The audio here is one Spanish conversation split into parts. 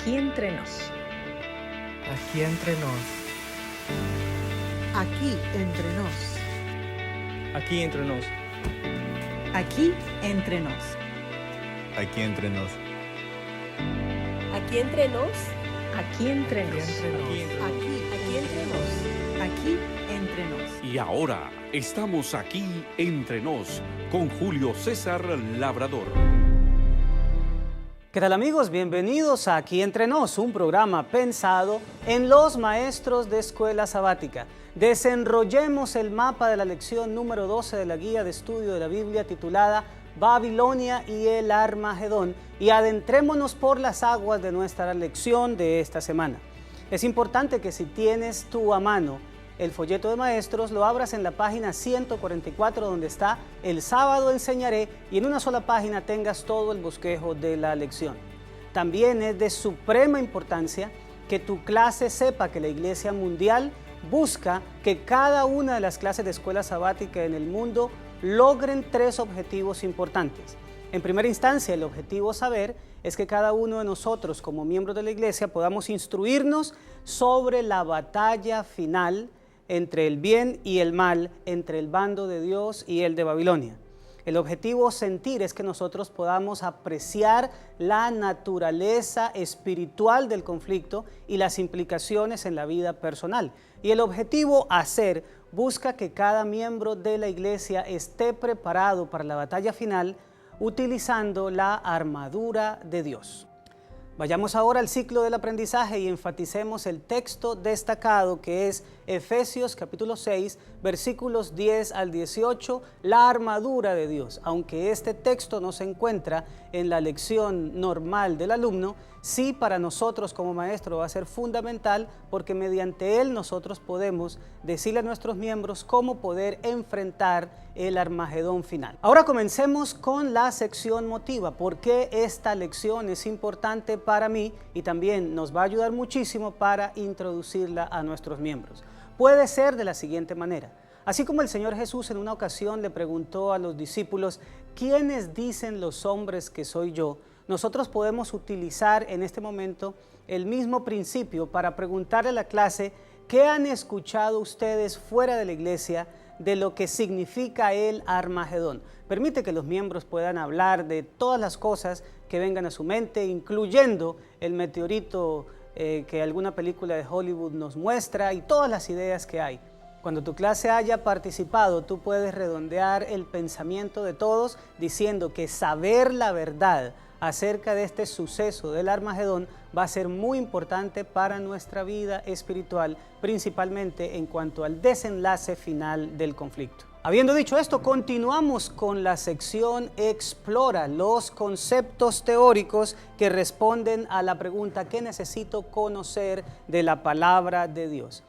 Aquí entre nos. Aquí entre nos. Aquí entre nos. Aquí entre nos. Aquí entre nos. Aquí entre nos. Aquí entre nos. Aquí entre nos. Aquí entre nos. Aquí entre nos. Y ahora estamos aquí entre nos con Julio César Labrador. ¿Qué tal, amigos? Bienvenidos a Aquí Entre Nos, un programa pensado en los maestros de escuela sabática. Desenrollemos el mapa de la lección número 12 de la guía de estudio de la Biblia titulada Babilonia y el Armagedón y adentrémonos por las aguas de nuestra lección de esta semana. Es importante que si tienes tú a mano el folleto de maestros, lo abras en la página 144 donde está El sábado enseñaré y en una sola página tengas todo el bosquejo de la lección. También es de suprema importancia que tu clase sepa que la Iglesia Mundial busca que cada una de las clases de escuela sabática en el mundo logren tres objetivos importantes. En primera instancia, el objetivo saber es que cada uno de nosotros como miembros de la Iglesia podamos instruirnos sobre la batalla final entre el bien y el mal, entre el bando de Dios y el de Babilonia. El objetivo sentir es que nosotros podamos apreciar la naturaleza espiritual del conflicto y las implicaciones en la vida personal. Y el objetivo hacer busca que cada miembro de la iglesia esté preparado para la batalla final utilizando la armadura de Dios. Vayamos ahora al ciclo del aprendizaje y enfaticemos el texto destacado que es Efesios capítulo 6, versículos 10 al 18, la armadura de Dios. Aunque este texto no se encuentra en la lección normal del alumno, sí para nosotros como maestro va a ser fundamental porque mediante él nosotros podemos decirle a nuestros miembros cómo poder enfrentar el Armagedón final. Ahora comencemos con la sección motiva. ¿Por qué esta lección es importante para mí? Y también nos va a ayudar muchísimo para introducirla a nuestros miembros. Puede ser de la siguiente manera. Así como el Señor Jesús en una ocasión le preguntó a los discípulos, ¿quiénes dicen los hombres que soy yo? Nosotros podemos utilizar en este momento el mismo principio para preguntarle a la clase, ¿qué han escuchado ustedes fuera de la iglesia de lo que significa el Armagedón? Permite que los miembros puedan hablar de todas las cosas que vengan a su mente, incluyendo el meteorito que alguna película de Hollywood nos muestra y todas las ideas que hay. Cuando tu clase haya participado, tú puedes redondear el pensamiento de todos diciendo que saber la verdad acerca de este suceso del Armagedón va a ser muy importante para nuestra vida espiritual, principalmente en cuanto al desenlace final del conflicto. Habiendo dicho esto, continuamos con la sección Explora, los conceptos teóricos que responden a la pregunta ¿qué necesito conocer de la palabra de Dios?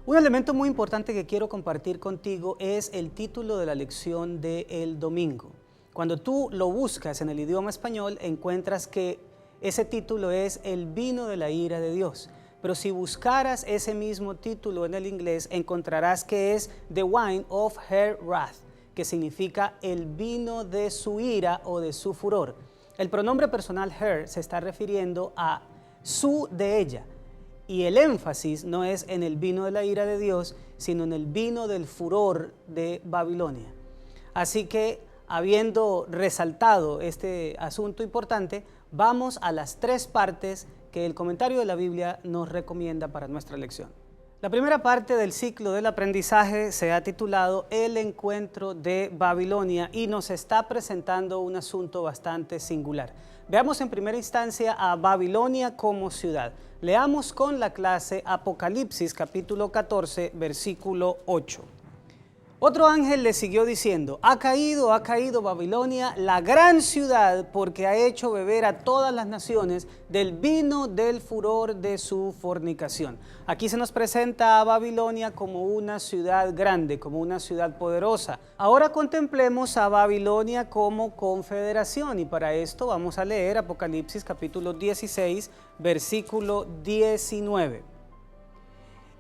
Un elemento muy importante que quiero compartir contigo es el título de la lección del domingo. Cuando tú lo buscas en el idioma español, encuentras que ese título es El vino de la ira de Dios. Pero si buscaras ese mismo título en el inglés, encontrarás que es The Wine of Her Wrath, que significa el vino de su ira o de su furor. El pronombre personal her se está refiriendo a su de ella. Y el énfasis no es en el vino de la ira de Dios, sino en el vino del furor de Babilonia. Así que, habiendo resaltado este asunto importante, vamos a las tres partes que el comentario de la Biblia nos recomienda para nuestra lección. La primera parte del ciclo del aprendizaje se ha titulado El encuentro de Babilonia y nos está presentando un asunto bastante singular. Veamos en primera instancia a Babilonia como ciudad. Leamos con la clase Apocalipsis capítulo 14, versículo 8. Otro ángel le siguió diciendo, ha caído Babilonia, la gran ciudad, porque ha hecho beber a todas las naciones del vino del furor de su fornicación. Aquí se nos presenta a Babilonia como una ciudad grande, como una ciudad poderosa. Ahora contemplemos a Babilonia como confederación y para esto vamos a leer Apocalipsis capítulo 16, versículo 19.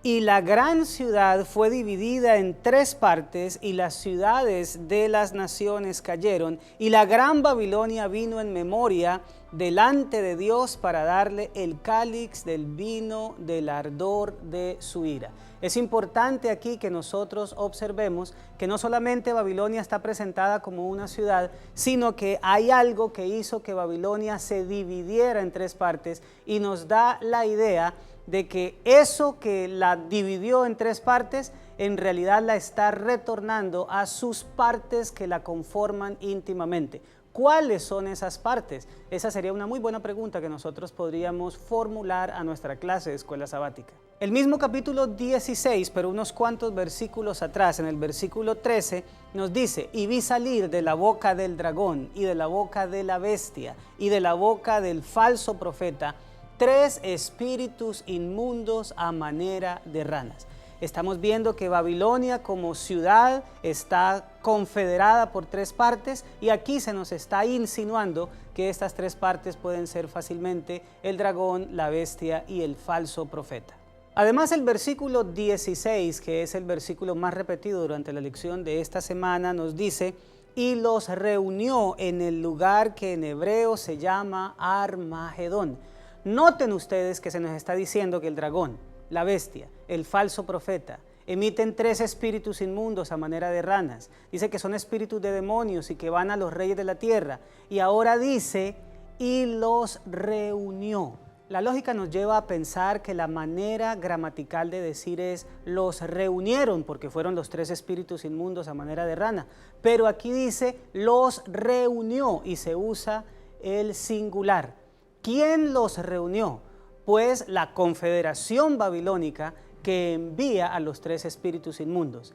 Y la gran ciudad fue dividida en 3 partes, y las ciudades de las naciones cayeron, y la gran Babilonia vino en memoria delante de Dios para darle el cáliz del vino del ardor de su ira. Es importante aquí que nosotros observemos que no solamente Babilonia está presentada como una ciudad, sino que hay algo que hizo que Babilonia se dividiera en 3 partes, y nos da la idea de que eso que la dividió en 3 partes, en realidad la está retornando a sus partes que la conforman íntimamente. ¿Cuáles son esas partes? Esa sería una muy buena pregunta que nosotros podríamos formular a nuestra clase de escuela sabática. El mismo capítulo 16, pero unos cuantos versículos atrás, en el versículo 13, nos dice: y vi salir de la boca del dragón, y de la boca de la bestia, y de la boca del falso profeta, 3 espíritus inmundos a manera de ranas. Estamos viendo que Babilonia como ciudad está confederada por 3 partes, y aquí se nos está insinuando que estas 3 partes pueden ser fácilmente el dragón, la bestia y el falso profeta. Además, el versículo 16, que es el versículo más repetido durante la lección de esta semana, nos dice: y los reunió en el lugar que en hebreo se llama Armagedón. Noten ustedes que se nos está diciendo que el dragón, la bestia, el falso profeta, emiten 3 espíritus inmundos a manera de ranas. Dice que son espíritus de demonios y que van a los reyes de la tierra. Y ahora dice: y los reunió. La lógica nos lleva a pensar que la manera gramatical de decir es los reunieron, porque fueron los 3 espíritus inmundos a manera de rana. Pero aquí dice los reunió y se usa el singular. ¿Quién los reunió? Pues la confederación babilónica que envía a los 3 espíritus inmundos.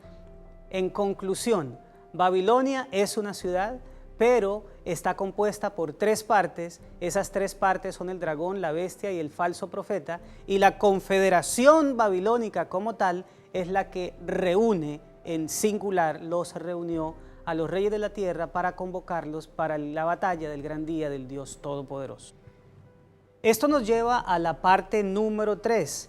En conclusión, Babilonia es una ciudad, pero está compuesta por 3 partes. Esas 3 partes son el dragón, la bestia y el falso profeta, y la confederación babilónica como tal es la que reúne en singular, los reunió a los reyes de la tierra para convocarlos para la batalla del gran día del Dios Todopoderoso. Esto nos lleva a la parte número 3,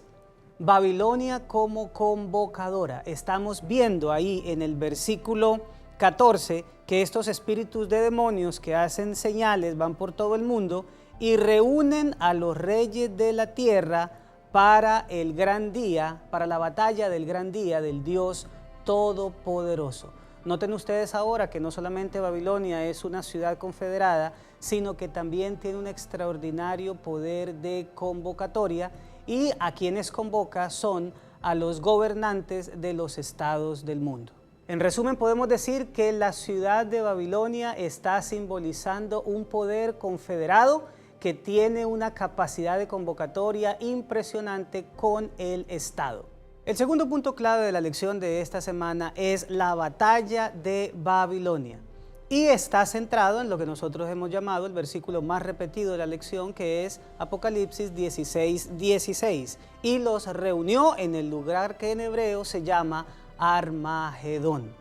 Babilonia como convocadora. Estamos viendo ahí en el versículo 14 que estos espíritus de demonios que hacen señales van por todo el mundo y reúnen a los reyes de la tierra para el gran día, para la batalla del gran día del Dios Todopoderoso. Noten ustedes ahora que no solamente Babilonia es una ciudad confederada, sino que también tiene un extraordinario poder de convocatoria, y a quienes convoca son a los gobernantes de los estados del mundo. En resumen, podemos decir que la ciudad de Babilonia está simbolizando un poder confederado que tiene una capacidad de convocatoria impresionante con el Estado. El segundo punto clave de la lección de esta semana es la batalla de Babilonia, y está centrado en lo que nosotros hemos llamado el versículo más repetido de la lección, que es Apocalipsis 16:16, y los reunió en el lugar que en hebreo se llama Armagedón.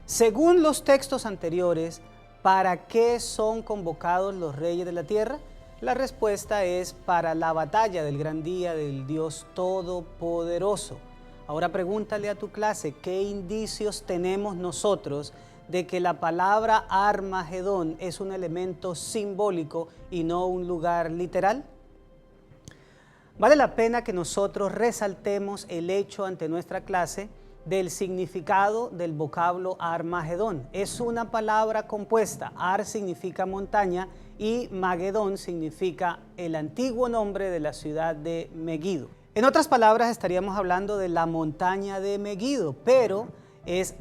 Según los textos anteriores, ¿para qué son convocados los reyes de la tierra? La respuesta es para la batalla del gran día del Dios Todopoderoso. Ahora pregúntale a tu clase, ¿qué indicios tenemos nosotros de que la palabra Armagedón es un elemento simbólico y no un lugar literal? Vale la pena que nosotros resaltemos el hecho ante nuestra clase del significado del vocablo Armagedón. Es una palabra compuesta. Ar significa montaña y Magedón significa el antiguo nombre de la ciudad de Megido. En otras palabras, estaríamos hablando de la montaña de Megido, pero es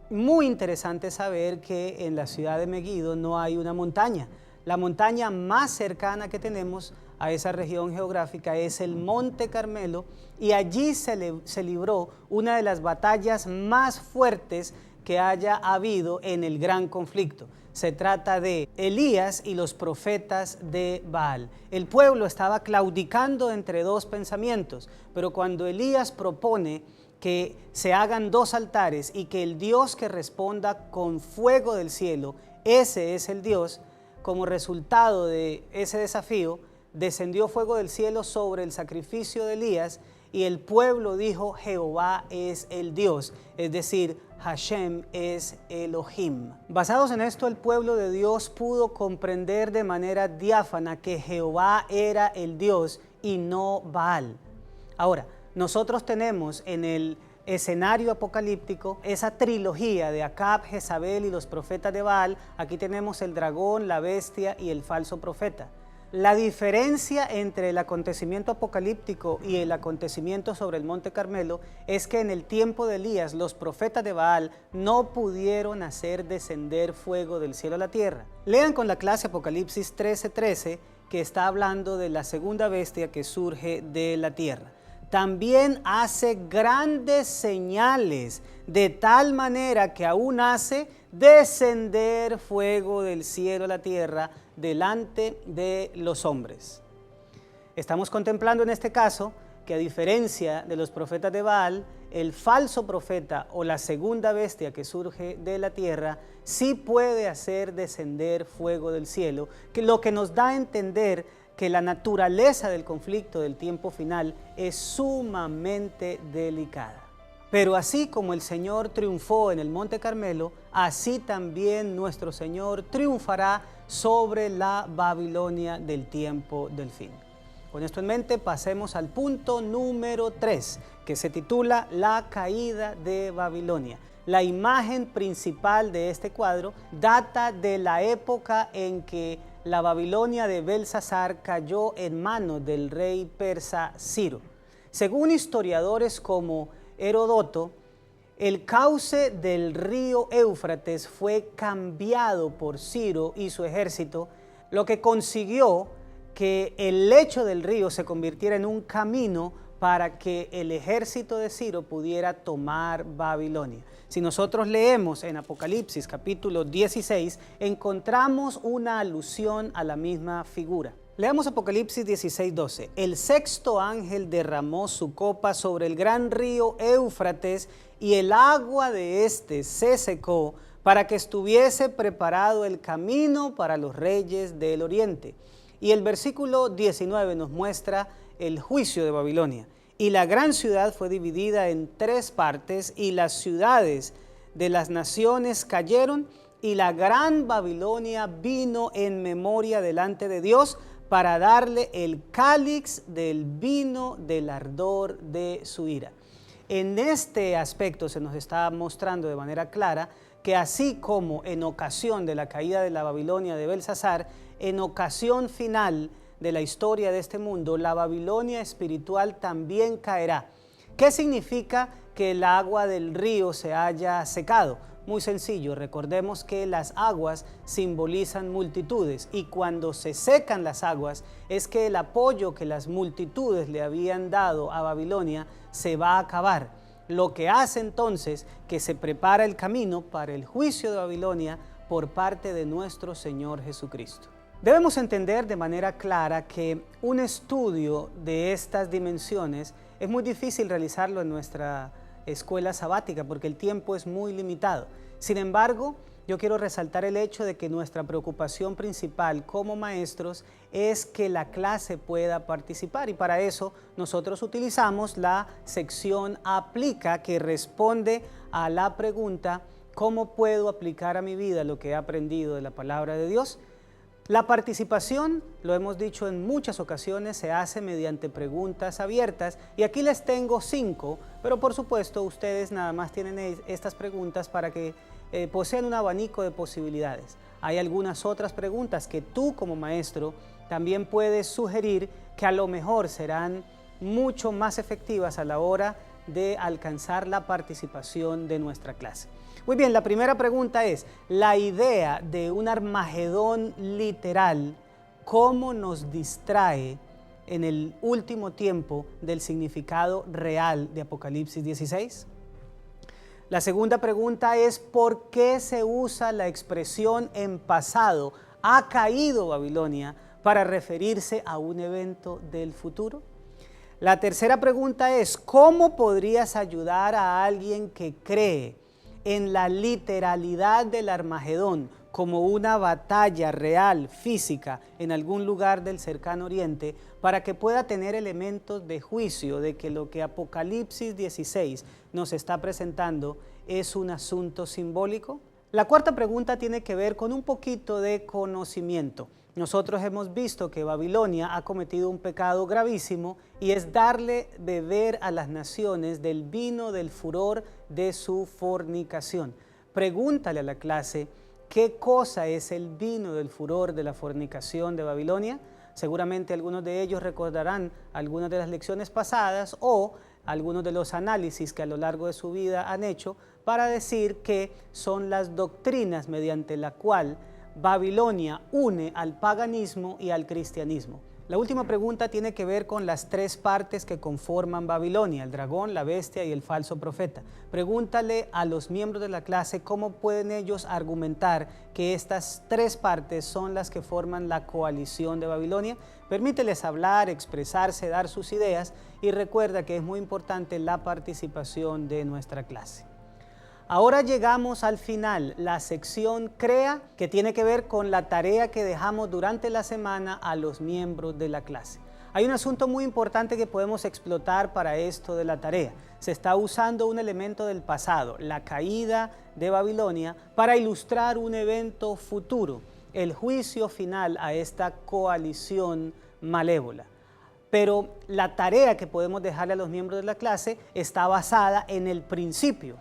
muy interesante saber que en la ciudad de Megido no hay una montaña. La montaña más cercana que tenemos a esa región geográfica es el Monte Carmelo, y allí se libró una de las batallas más fuertes que haya habido en el gran conflicto. Se trata de Elías y los profetas de Baal. El pueblo estaba claudicando entre 2 pensamientos, pero cuando Elías propone que se hagan 2 altares y que el Dios que responda con fuego del cielo, ese es el Dios, como resultado de ese desafío, descendió fuego del cielo sobre el sacrificio de Elías, y el pueblo dijo, Jehová es el Dios, es decir, Hashem es Elohim. Basados en esto, el pueblo de Dios pudo comprender de manera diáfana que Jehová era el Dios y no Baal. Ahora, nosotros tenemos en el escenario apocalíptico esa trilogía de Acab, Jezabel y los profetas de Baal. Aquí tenemos el dragón, la bestia y el falso profeta. La diferencia entre el acontecimiento apocalíptico y el acontecimiento sobre el Monte Carmelo es que en el tiempo de Elías los profetas de Baal no pudieron hacer descender fuego del cielo a la tierra. Lean con la clase Apocalipsis 13:13, que está hablando de la segunda bestia que surge de la tierra. También hace grandes señales, de tal manera que aún hace descender fuego del cielo a la tierra delante de los hombres. Estamos contemplando en este caso que, a diferencia de los profetas de Baal, el falso profeta o la segunda bestia que surge de la tierra sí puede hacer descender fuego del cielo, que lo que nos da a entender que la naturaleza del conflicto del tiempo final es sumamente delicada. Pero así como el Señor triunfó en el Monte Carmelo, así también nuestro Señor triunfará sobre la Babilonia del tiempo del fin. Con esto en mente, pasemos al punto número 3, que se titula La caída de Babilonia. La imagen principal de este cuadro data de la época en que la Babilonia de Belsasar cayó en manos del rey persa Ciro. Según historiadores como Heródoto, el cauce del río Éufrates fue cambiado por Ciro y su ejército, lo que consiguió que el lecho del río se convirtiera en un camino para que el ejército de Ciro pudiera tomar Babilonia. Si nosotros leemos en Apocalipsis capítulo 16, encontramos una alusión a la misma figura. Leamos Apocalipsis 16:12. El sexto ángel derramó su copa sobre el gran río Éufrates y el agua de éste se secó para que estuviese preparado el camino para los reyes del oriente. Y el versículo 19 nos muestra el juicio de Babilonia. Y la gran ciudad fue dividida en 3 partes, y las ciudades de las naciones cayeron, y la gran Babilonia vino en memoria delante de Dios para darle el cáliz del vino del ardor de su ira. En este aspecto se nos está mostrando de manera clara que, así como en ocasión de la caída de la Babilonia de Belsasar, en ocasión final de la historia de este mundo, la Babilonia espiritual también caerá. ¿Qué significa que el agua del río se haya secado? Muy sencillo, recordemos que las aguas simbolizan multitudes, y cuando se secan las aguas es que el apoyo que las multitudes le habían dado a Babilonia se va a acabar, lo que hace entonces que se prepara el camino para el juicio de Babilonia por parte de nuestro Señor Jesucristo. Debemos entender de manera clara que un estudio de estas dimensiones es muy difícil realizarlo en nuestra escuela sabática porque el tiempo es muy limitado. Sin embargo, yo quiero resaltar el hecho de que nuestra preocupación principal como maestros es que la clase pueda participar, y para eso nosotros utilizamos la sección Aplica, que responde a la pregunta: ¿cómo puedo aplicar a mi vida lo que he aprendido de la palabra de Dios? La participación, lo hemos dicho en muchas ocasiones, se hace mediante preguntas abiertas, y aquí les tengo 5, pero por supuesto ustedes nada más tienen estas preguntas para que posean un abanico de posibilidades. Hay algunas otras preguntas que tú como maestro también puedes sugerir que a lo mejor serán mucho más efectivas a la hora de alcanzar la participación de nuestra clase. Muy bien, la primera pregunta es: la idea de un Armagedón literal, ¿cómo nos distrae en el último tiempo del significado real de Apocalipsis 16? La segunda pregunta es: ¿por qué se usa la expresión en pasado, ha caído Babilonia, para referirse a un evento del futuro? La tercera pregunta es: ¿cómo podrías ayudar a alguien que cree en la literalidad del Armagedón como una batalla real, física, en algún lugar del cercano oriente, para que pueda tener elementos de juicio de que lo que Apocalipsis 16 nos está presentando es un asunto simbólico? La cuarta pregunta tiene que ver con un poquito de conocimiento. Nosotros hemos visto que Babilonia ha cometido un pecado gravísimo y es darle beber a las naciones del vino del furor de su fornicación. Pregúntale a la clase, ¿qué cosa es el vino del furor de la fornicación de Babilonia? Seguramente algunos de ellos recordarán algunas de las lecciones pasadas o algunos de los análisis que a lo largo de su vida han hecho para decir que son las doctrinas mediante la cual Babilonia une al paganismo y al cristianismo. La última pregunta tiene que ver con las tres partes que conforman Babilonia: el dragón, la bestia y el falso profeta. Pregúntale a los miembros de la clase cómo pueden ellos argumentar que estas tres partes son las que forman la coalición de Babilonia. Permíteles hablar, expresarse, dar sus ideas y recuerda que es muy importante la participación de nuestra clase. Ahora llegamos al final, la sección CREA, que tiene que ver con la tarea que dejamos durante la semana a los miembros de la clase. Hay un asunto muy importante que podemos explotar para esto de la tarea. Se está usando un elemento del pasado, la caída de Babilonia, para ilustrar un evento futuro, el juicio final a esta coalición malévola. Pero la tarea que podemos dejarle a los miembros de la clase está basada en el principio.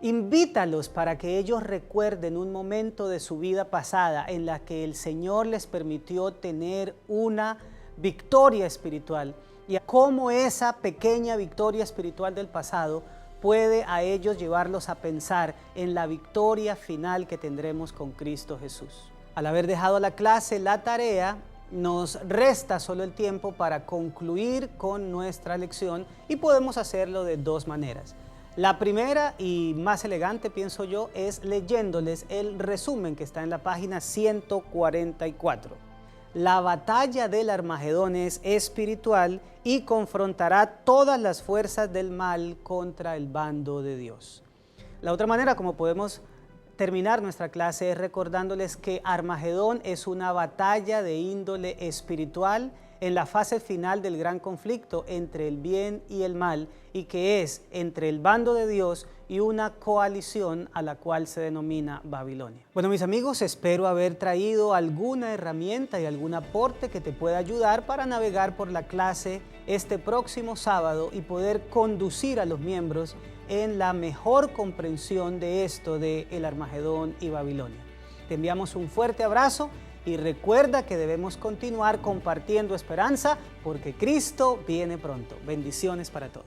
Invítalos para que ellos recuerden un momento de su vida pasada en la que el Señor les permitió tener una victoria espiritual y cómo esa pequeña victoria espiritual del pasado puede a ellos llevarlos a pensar en la victoria final que tendremos con Cristo Jesús. Al haber dejado la clase, la tarea, nos resta solo el tiempo para concluir con nuestra lección y podemos hacerlo de dos maneras. La primera y más elegante, pienso yo, es leyéndoles el resumen que está en la página 144. La batalla del Armagedón es espiritual y confrontará todas las fuerzas del mal contra el bando de Dios. La otra manera como podemos terminar nuestra clase es recordándoles que Armagedón es una batalla de índole espiritual en la fase final del gran conflicto entre el bien y el mal, y que es entre el bando de Dios y una coalición a la cual se denomina Babilonia. Bueno, mis amigos, espero haber traído alguna herramienta y algún aporte que te pueda ayudar para navegar por la clase este próximo sábado y poder conducir a los miembros en la mejor comprensión de esto de el Armagedón y Babilonia. Te enviamos un fuerte abrazo y recuerda que debemos continuar compartiendo esperanza porque Cristo viene pronto. Bendiciones para todos.